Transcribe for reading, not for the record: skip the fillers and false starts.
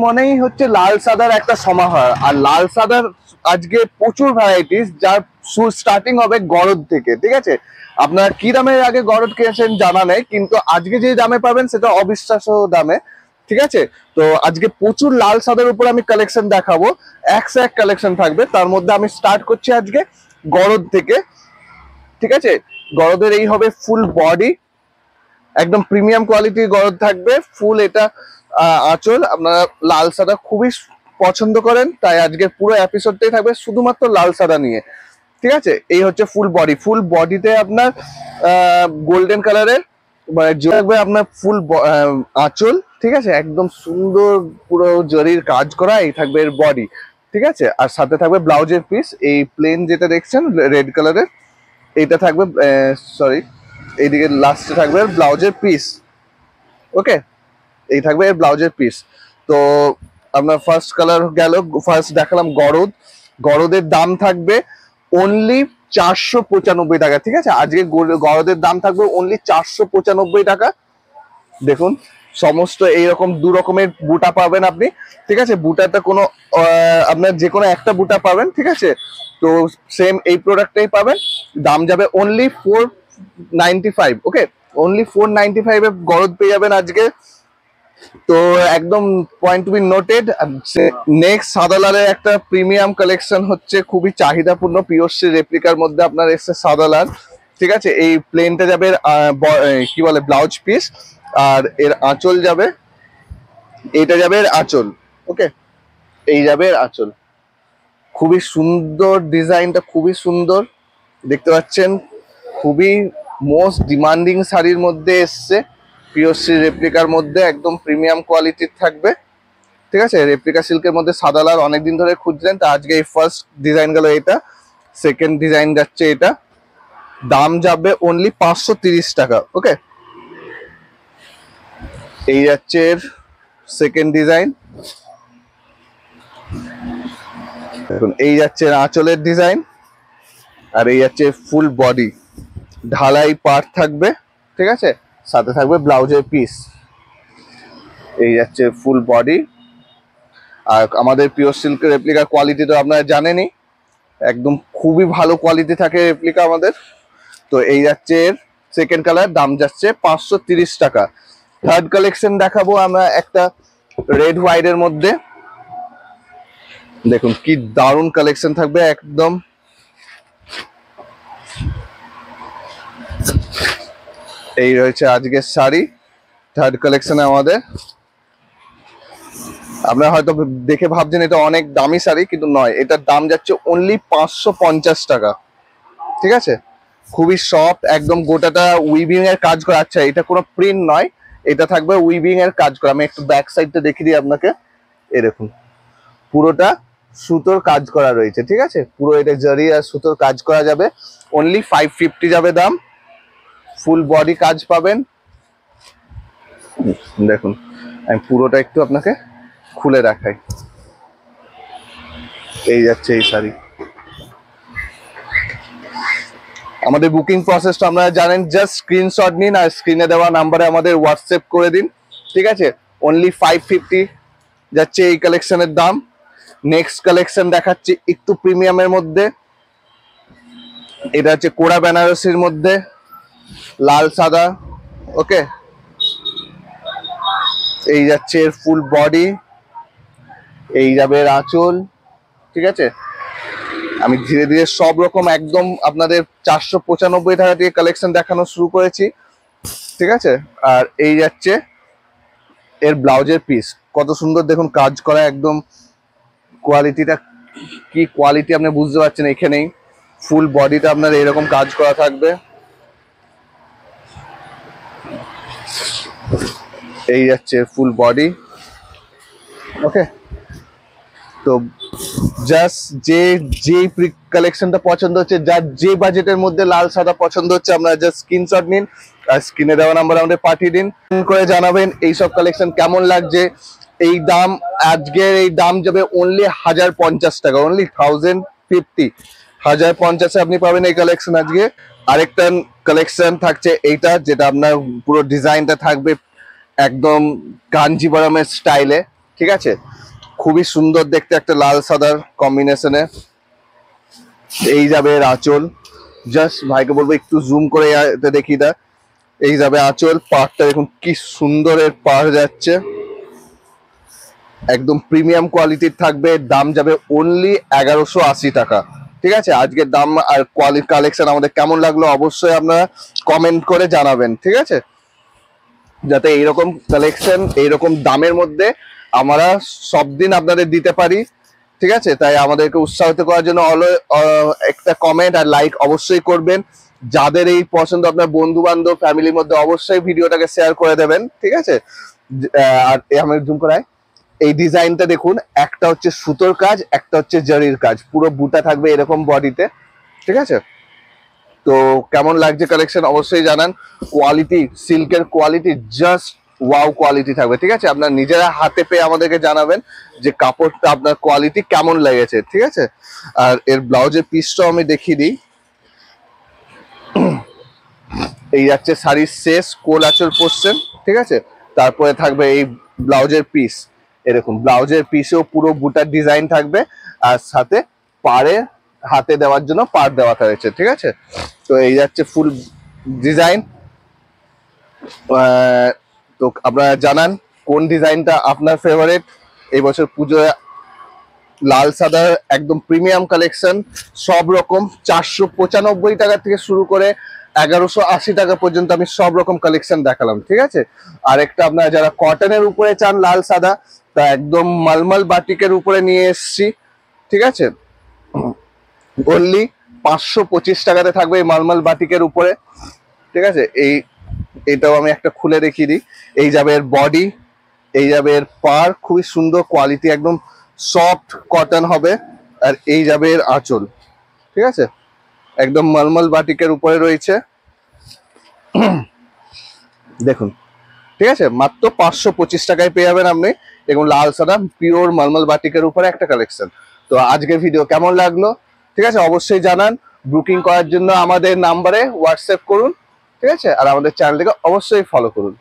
মনেই হচ্ছে লাল সাদার একটা সমাহার। আর লাল সাদার আজকে প্রচুর ভ্যারাইটিস, যার স্টার্টিং হবে গরদ থেকে। ঠিক আছে, আপনারা কি দামের আগে গরদ কিনেছেন জানা নেই, কিন্তু আজকে যে দামে পাবেন সেটা অবিশ্বাস্য দামে। ঠিক আছে, তো আজকে প্রচুর লাল সাদার উপর আমি কালেকশন দেখাবো, এক কালেকশন থাকবে। তার মধ্যে আমি স্টার্ট করছি আজকে গরদ থেকে। ঠিক আছে, গরদের এই হবে ফুল বডি, একদম প্রিমিয়াম কোয়ালিটির গরদ থাকবে ফুল। এটা আঁচল। আপনারা লাল সাদা খুবই পছন্দ করেন, তাই আজকে পুরো এপিসোডটাই থাকবে শুধুমাত্র লাল সাদা নিয়ে। ঠিক আছে, এই হচ্ছে ফুল বডি। ফুল বডিতে আপনার গোল্ডেন কালারের থাকবে আপনার ফুল আঁচল। ঠিক আছে, একদম সুন্দর পুরো জরির কাজ করা এই থাকবে এর বডি। ঠিক আছে, আর সাথে থাকবে ব্লাউজের পিস, এই প্লেন যেটা দেখছেন রেড কালারের, এইটা থাকবে। সরি, এইদিকে লাস্টে থাকবে ব্লাউজের পিস। ওকে, এই থাকবে এর ব্লাউজের পিস। তো আপনার ফার্স্ট কালার গেল, ফার্স্ট দেখালাম গরদ। গরদের দাম থাকবে অনলি 495 টাকা। ঠিক আছে, আজকে গরদের দাম থাকবে অনলি 495 টাকা। দেখুন, সমস্ত এইরকম দু রকমের বুটা পাবেন আপনি। ঠিক আছে, বুটাটা কোনো আপনার যে কোনো একটা বুটা পাবেন। ঠিক আছে, তো সেম এই প্রোডাক্টটাই পাবেন। দাম যাবে অনলি 495। ওকে, অনলি 495 এ গরদ পেয়ে যাবেন আজকে। তো একদম point to be noted. Next সাদা লালের একটা প্রিমিয়াম কালেকশন হচ্ছে, খুবই চাহিদাপূর্ণ পিওরসি রেপ্লিকার মধ্যে আপনার এসছে সাদা লাল। ঠিক আছে, এই প্লেনটা যাবে কি বলে ব্লাউজ পিস, আর এর আঁচল যাবে, এইটা যাবে এর আঁচল। ওকে, এই যাবে এর আঁচল। খুবই সুন্দর ডিজাইনটা, খুবই সুন্দর দেখতে পাচ্ছেন। খুবই মোস্ট ডিমান্ডিং শাড়ির মধ্যে এসছে, পিওরসি রেপ্লিকার মধ্যে একদম প্রিমিয়াম কোয়ালিটির থাকবে। ঠিক আছে, রেপ্লিকা সিল্কের মধ্যে সাদা লাল অনেকদিন ধরে খুঁজলেন, তো আজকে এই ফার্স্ট ডিজাইন গেল এটা। সেকেন্ড ডিজাইন যাচ্ছে এটা, দাম যাবে অনলি 530 টাকা। ওকে, এই যাচ্ছে এর সেকেন্ড ডিজাইন। দেখুন, এই যাচ্ছে আঁচলের ডিজাইন, আর এই যাচ্ছে ফুল বডি ঢালাই পার্ট থাকবে। ঠিক আছে, সাথে থাকবে ব্লাউজের পিস। এই যাচ্ছে ফুল বডি। আর আমাদের পিওর সিল্কের রেপ্লিকার কোয়ালিটি তো আপনারা জানেনই, একদম খুবই ভালো কোয়ালিটি থাকে রেপ্লিকা আমাদের। তো এই যাচ্ছে এর সেকেন্ড কালার, দাম যাচ্ছে 530 টাকা। থার্ড কালেকশন দেখাবো আমরা একটা রেড হোয়াইট এর মধ্যে। দেখুন কি দারুণ কালেকশন থাকবে একদম। এই রয়েছে আজকের শাড়ি থার্ড কালেকশনে আমাদের। আপনারা হয়তো দেখে ভাবছেন এটা অনেক দামি শাড়ি, কিন্তু নয়, এটার দাম যাচ্ছে অনলি 550 টাকা। ঠিক আছে, খুবই সফট, একদম গোটাটা উইভিং এর কাজ করা। আচ্ছা, এটা কোনো প্রিন্ট নয়, এটা থাকবে উইভিং এর কাজ করা। আমি একটু ব্যাক সাইডটা দেখিয়ে দিই আপনাকে। এই দেখুন, পুরোটা সুতোর কাজ করা রয়েছে। ঠিক আছে, পুরো এটা জারি আর সুতোর কাজ করা যাবে। অনলি 550 যাবে দাম। ফুল বডি কাজ পাবেন। দেখুন, আমি পুরোটা একটু আপনাকে খুলে দেখাই। এই যাচ্ছে এই শাড়ি। আমাদের বুকিং প্রসেসটা আপনারা জানেন, জাস্ট স্ক্রিনশট নিন আর স্ক্রিনে দেওয়া নাম্বারে আমাদের হোয়াটসঅ্যাপ করে দিন। ঠিক আছে, অনলি 550 যাচ্ছে এই কালেকশনের দাম। নেক্সট কালেকশন দেখাচ্ছি একটু প্রিমিয়ামের মধ্যে। এটা হচ্ছে কোড়া বেনারসির মধ্যে লাল সাদা। ওকে, এই যাচ্ছে এর ফুল বডি, এই যাবে এর আঁচল। ঠিক আছে, আমি ধীরে ধীরে সব রকম একদম আপনাদের 495 টাকা দিয়ে কালেকশন দেখানো শুরু করেছি। ঠিক আছে, আর এই যাচ্ছে এর ব্লাউজের পিস। কত সুন্দর দেখুন কাজ করা, একদম কোয়ালিটিটা কি কোয়ালিটি আপনি বুঝতে পারছেন এখানেই। ফুল বডিটা আপনার এরকম কাজ করা থাকবে। এই যাচ্ছে ফুল বডি। ওকে, তো জাস্ট যে কালেকশনটা পছন্দ হচ্ছে, যার যে বাজেটের মধ্যে লাল সাদা পছন্দ হচ্ছে, আপনারা জাস্ট স্ক্রিনশট নিন আর স্ক্রিনে দেওয়া নাম্বার আমাদের পাঠিয়ে দিন। করে জানাবেন এইসব কালেকশন কেমন লাগছে। এই দাম, আজকের এই দাম যাবে অনলি 1050 টাকা। অনলি 1050, 1050 আপনি পাবেন এই কালেকশন আজকে। আরেকটা কালেকশন থাকছে এইটা, যেটা আপনার পুরো ডিজাইনটা থাকবে একদম কাঞ্জিবরমের স্টাইলে। ঠিক ঠিক আছে, খুবই সুন্দর দেখতে একটা লাল সাদার কম্বিনেশনে। এই যাবে এর আঁচল, জাস্ট ভাইকে বলবো একটু জুম করে দেখি দা। এই যাবে আঁচল, পাড়টা দেখুন কি সুন্দর এর পাড় যাচ্ছে, একদম প্রিমিয়াম কোয়ালিটির থাকবে। দাম যাবে অনলি 1180 টাকা। ঠিক আছে, আজকের দাম আর কোয়ালিটি কালেকশন আমাদের কেমন লাগলো অবশ্যই আপনারা কমেন্ট করে জানাবেন। ঠিক আছে, যাতে এইরকম কালেকশন এইরকম দামের মধ্যে আমরা সব দিন আপনাদের দিতে পারি। ঠিক আছে, তাই আমাদেরকে উৎসাহিত করার জন্য একটা কমেন্ট আর লাইক অবশ্যই করবেন। যাদের এই পছন্দ আপনার বন্ধু বান্ধব ফ্যামিলির মধ্যে অবশ্যই ভিডিওটাকে শেয়ার করে দেবেন। ঠিক আছে, আর আমি জুম করাই, এই ডিজাইনটা দেখুন, একটা হচ্ছে সুতোর কাজ, একটা হচ্ছে জরির কাজ, পুরো বুটা থাকবে এরকম বডিতে। ঠিক আছে, তো কেমন লাগছে কালেকশন অবশ্যই জানান। কোয়ালিটি, সিল্কের কোয়ালিটি জাস্ট ওয়াও কোয়ালিটি থাকবে। ঠিক আছে, আপনার নিজেরা হাতে পেয়ে আমাদেরকে জানাবেন যে কাপড়টা আপনার কোয়ালিটি কেমন লেগেছে। ঠিক আছে, আর এর ব্লাউজের পিসটাও আমি দেখিয়ে দিই। এই যাচ্ছে শাড়ির শেষ, কোল আঁচল পোর্শন। ঠিক আছে, তারপরে থাকবে এই ব্লাউজের পিস, এরকম ব্লাউজের পিসেও পুরো বুটার ডিজাইন থাকবে, আর সাথে পাড়ে হাতে দেওয়ার জন্য পাড় দেওয়া থাকছে। ঠিক আছে, তো এই যাচ্ছে ফুল ডিজাইন। তো আপনারা জানান কোন ডিজাইনটা আপনার ফেভারিট। এই বছর পুজোয় লাল সাদা একদম প্রিমিয়াম কালেকশন, সব রকম 495 টাকা থেকে শুরু করে 1180 টাকা পর্যন্ত আমি সব রকম কালেকশন দেখালাম। ঠিক আছে, আর একটা আপনারা যারা কটনের উপরে চান লাল সাদা, তা একদম মালমাল বাটিকের উপরে নিয়ে এসছি। ঠিক আছে, অনলি 525 টাকাতে থাকবে এই মালমাল বাটিকের উপরে। ঠিক আছে, এটাও আমি একটা খুলে দেখিয়ে দিই। এই যাবে এর বডি, এই যাবে এর পার, খুবই সুন্দর কোয়ালিটি, একদম সফট কটন হবে। আর এই যাবে এর আঁচল। ঠিক আছে, একদম মালমাল বাটিকের উপরে রয়েছে, দেখুন। ঠিক আছে, মাত্র 525 টাকায় পেয়ে যাবেন আপনি এবং লাল সাদা পিওর মালমাল বাটিকের উপরে একটা কালেকশন। তো আজকের ভিডিও কেমন লাগলো ঠিক আছে অবশ্যই জানান। বুকিং করার জন্য আমাদের নাম্বারে হোয়াটসঅ্যাপ করুন। ঠিক আছে, আর আমাদের চ্যানেলটিকে অবশ্যই ফলো করুন।